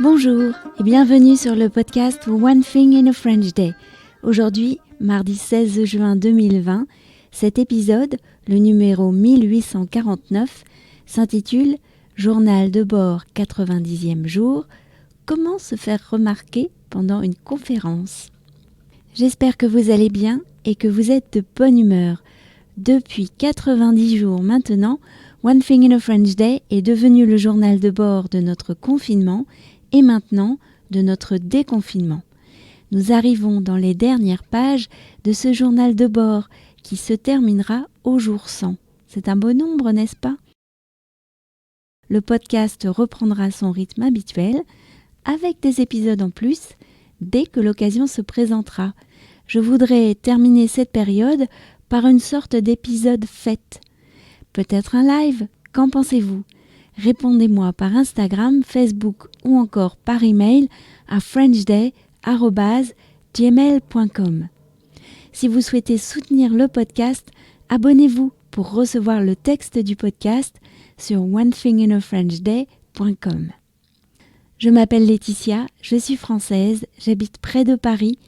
Bonjour et bienvenue sur le podcast One Thing in a French Day. Aujourd'hui, mardi 16 juin 2020, cet épisode, le numéro 1849, s'intitule « Journal de bord 90e jour, comment se faire remarquer pendant une conférence ?» J'espère que vous allez bien et que vous êtes de bonne humeur. Depuis 90 jours maintenant, One Thing in a French Day est devenu le journal de bord de notre confinement et maintenant de notre déconfinement. Nous arrivons dans les dernières pages de ce journal de bord qui se terminera au jour 100. C'est un beau nombre, n'est-ce pas ? Le podcast reprendra son rythme habituel avec des épisodes en plus dès que l'occasion se présentera. Je voudrais terminer cette période par une sorte d'épisode fête. Peut-être un live, qu'en pensez-vous ? Répondez-moi par Instagram, Facebook ou encore par email à frenchday@gmail.com. Si vous souhaitez soutenir le podcast, abonnez-vous pour recevoir le texte du podcast sur onethinginafrenchday.com. Je m'appelle Laetitia, je suis française, j'habite près de Paris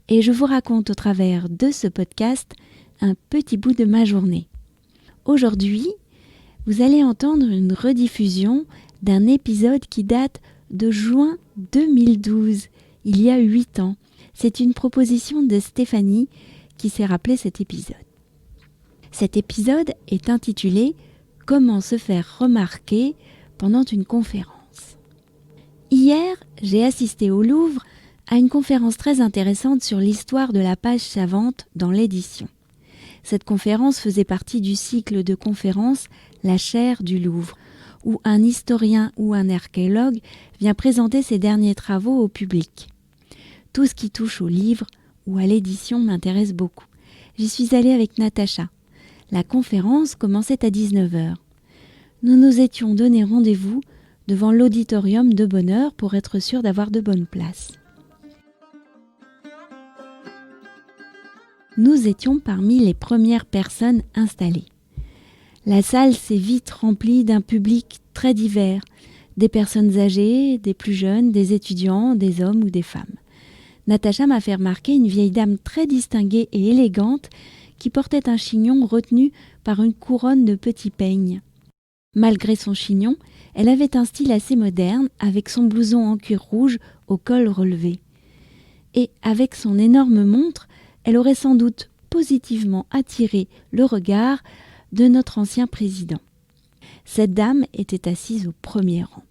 et je vous raconte au travers de ce podcast un petit bout de ma journée. Aujourd'hui, vous allez entendre une rediffusion d'un épisode qui date de juin 2012, il y a 8 ans. C'est une proposition de Stéphanie qui s'est rappelé cet épisode. Cet épisode est intitulé « Comment se faire remarquer pendant une conférence ». Hier, j'ai assisté au Louvre à une conférence très intéressante sur l'histoire de la page savante dans l'édition. Cette conférence faisait partie du cycle de conférences La chaire du Louvre, où un historien ou un archéologue vient présenter ses derniers travaux au public. Tout ce qui touche au livre ou à l'édition m'intéresse beaucoup. J'y suis allée avec Natacha. La conférence commençait à 19h. Nous nous étions donné rendez-vous devant l'auditorium de bonne heure pour être sûrs d'avoir de bonnes places. Nous étions parmi les premières personnes installées. La salle s'est vite remplie d'un public très divers, des personnes âgées, des plus jeunes, des étudiants, des hommes ou des femmes. Natacha m'a fait remarquer une vieille dame très distinguée et élégante qui portait un chignon retenu par une couronne de petits peignes. Malgré son chignon, elle avait un style assez moderne avec son blouson en cuir rouge au col relevé. Et avec son énorme montre, elle aurait sans doute positivement attiré le regard de notre ancien président. Cette dame était assise au premier rang.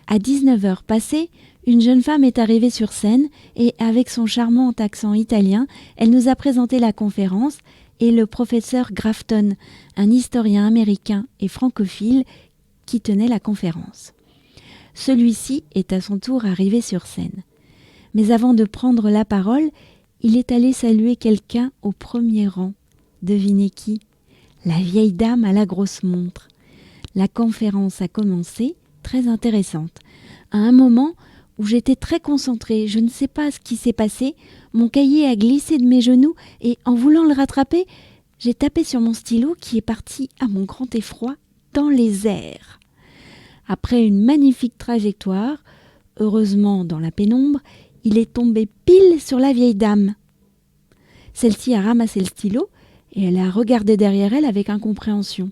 À 19h passées, une jeune femme est arrivée sur scène et avec son charmant accent italien, elle nous a présenté la conférence et le professeur Grafton, un historien américain et francophile qui tenait la conférence. Celui-ci est à son tour arrivé sur scène. Mais avant de prendre la parole, il est allé saluer quelqu'un au premier rang. Devinez qui ? La vieille dame à la grosse montre. La conférence a commencé, très intéressante. À un moment où j'étais très concentrée, je ne sais pas ce qui s'est passé, mon cahier a glissé de mes genoux et en voulant le rattraper, j'ai tapé sur mon stylo qui est parti à mon grand effroi dans les airs. Après une magnifique trajectoire, heureusement dans la pénombre, il est tombé pile sur la vieille dame. Celle-ci a ramassé le stylo et elle a regardé derrière elle avec incompréhension.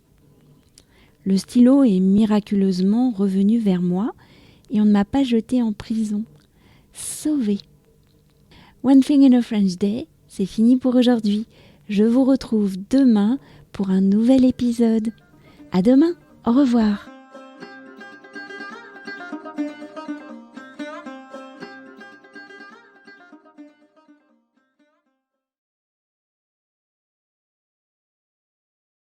Le stylo est miraculeusement revenu vers moi et on ne m'a pas jeté en prison. Sauvée. One Thing in a French Day, c'est fini pour aujourd'hui. Je vous retrouve demain pour un nouvel épisode. À demain, au revoir.